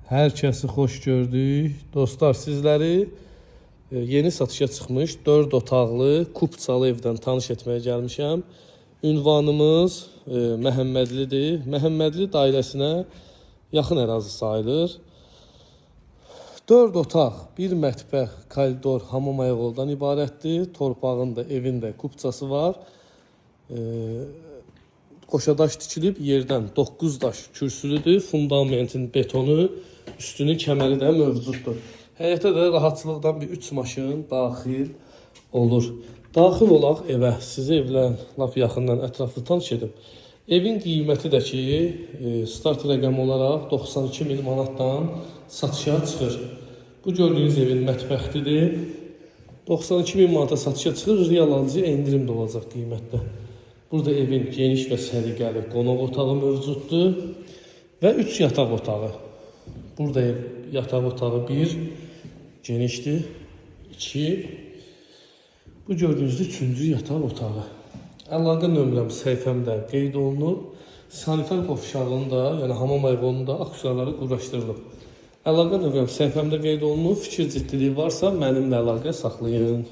Hər kəsi xoş gördük. Dostlar, sizləri yeni satışa çıxmış 4 otaqlı Kupçalı evdən tanış etməyə gəlmişəm. Ünvanımız Məhəmmədlidir. Məhəmmədli dairəsinə yaxın ərazi sayılır. 4 otaq, 1 mətbəx, koridor, hamam ayaqoldan ibarətdir. Torpağın da, evin də kupçası var. Qoşadaş tikilib, yerdən 9 daş kürsülüdür. Fundamentin betonu, üstünün kəməri də mövcuddur. Həyətə də rahatçılıqdan bir 3 maşın daxil olur. Daxil olaq evə, sizi evlə lap yaxından ətraflı tanış edim. Evin qiyməti də ki, start rəqəm olaraq 92 min manatdan satışa çıxır. Bu gördüyünüz evin mətbəxtidir. 92 min manata satışa çıxır, real alıcı endirim də olacaq qiymətdə. Burada evin geniş və səliqəli qonaq otağı mövcuddur və 3 yataq otağı. Burada ev yataq otağı 1 genişdir, 2. Bu gördüyünüz 3-cü yataq otağı. Əlaqə nömrəm səhifəmdə qeyd olunub. Sanitar qovşağının da, yəni hamam ayağının da aksiyonları quraşdırılıb. Əlaqə nömrəm səhifəmdə qeyd olunub. Fikir ciddiliyi varsa mənimlə əlaqə saxlayın.